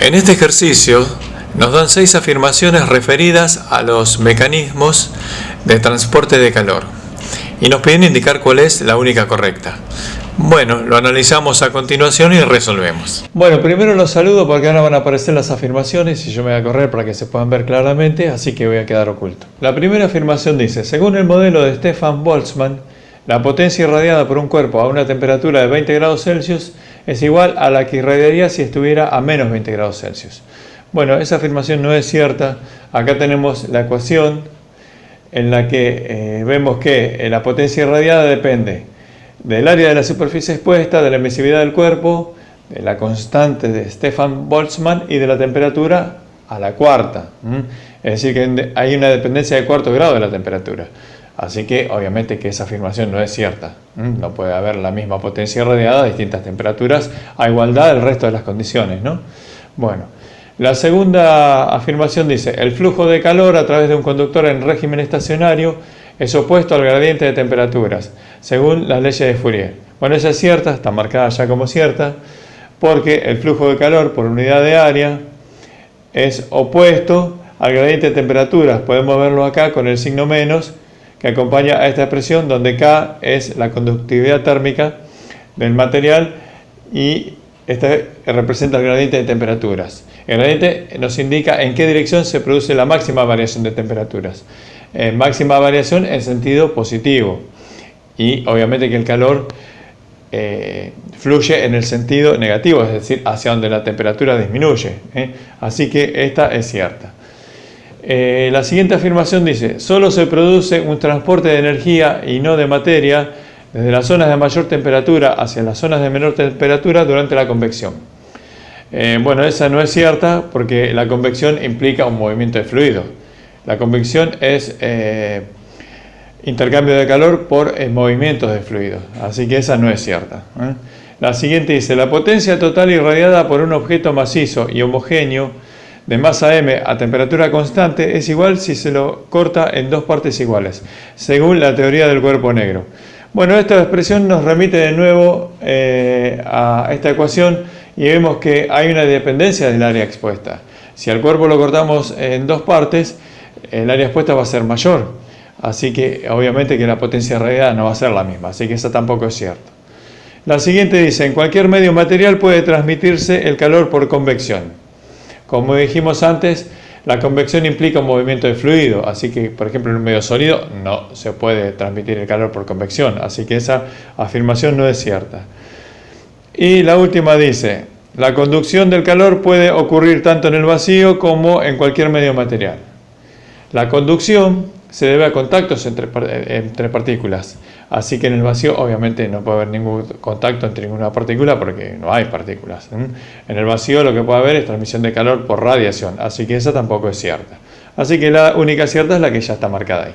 En este ejercicio nos dan 6 afirmaciones referidas a los mecanismos de transporte de calor y nos piden indicar cuál es la única correcta. Bueno, lo analizamos a continuación y resolvemos. Bueno, primero los saludo porque ahora van a aparecer las afirmaciones y yo me voy a correr para que se puedan ver claramente, así que voy a quedar oculto. La primera afirmación dice: según el modelo de Stefan Boltzmann, la potencia irradiada por un cuerpo a una temperatura de 20 grados Celsius es igual a la que irradiaría si estuviera a menos 20 grados Celsius. Bueno, esa afirmación no es cierta. Acá tenemos la ecuación en la que vemos que la potencia irradiada depende del área de la superficie expuesta, de la emisividad del cuerpo, de la constante de Stefan Boltzmann y de la temperatura a la cuarta. Es decir, que hay una dependencia de cuarto grado de la temperatura. Así que obviamente que esa afirmación no es cierta. No puede haber la misma potencia irradiada a distintas temperaturas a igualdad del resto de las condiciones, ¿no? Bueno, la segunda afirmación dice: el flujo de calor a través de un conductor en régimen estacionario es opuesto al gradiente de temperaturas, según las leyes de Fourier. Bueno, esa es cierta, está marcada ya como cierta, porque el flujo de calor por unidad de área es opuesto al gradiente de temperaturas. Podemos verlo acá con el signo menos, que acompaña a esta expresión, donde K es la conductividad térmica del material y esta representa el gradiente de temperaturas. El gradiente nos indica en qué dirección se produce la máxima variación de temperaturas. Máxima variación en sentido positivo, y obviamente que el calor fluye en el sentido negativo, es decir, hacia donde la temperatura disminuye. Así que esta es cierta. La siguiente afirmación dice: solo se produce un transporte de energía y no de materia desde las zonas de mayor temperatura hacia las zonas de menor temperatura durante la convección. Bueno, esa no es cierta porque la convección implica un movimiento de fluido. La convección es intercambio de calor por movimientos de fluido, así que esa no es cierta. La siguiente dice: la potencia total irradiada por un objeto macizo y homogéneo de masa m a temperatura constante es igual si se lo corta en dos partes iguales, según la teoría del cuerpo negro. Bueno, esta expresión nos remite de nuevo a esta ecuación y vemos que hay una dependencia del área expuesta. Si al cuerpo lo cortamos en dos partes, el área expuesta va a ser mayor, así que obviamente que la potencia irradiada no va a ser la misma, así que esa tampoco es cierta. La siguiente dice: en cualquier medio material puede transmitirse el calor por convección. Como dijimos antes, la convección implica un movimiento de fluido, así que, por ejemplo, en un medio sólido no se puede transmitir el calor por convección, así que esa afirmación no es cierta. Y la última dice: la conducción del calor puede ocurrir tanto en el vacío como en cualquier medio material. La conducción se debe a contactos entre partículas, así que en el vacío obviamente no puede haber ningún contacto entre ninguna partícula porque no hay partículas. En el vacío lo que puede haber es transmisión de calor por radiación, así que esa tampoco es cierta. Así que la única cierta es la que ya está marcada ahí.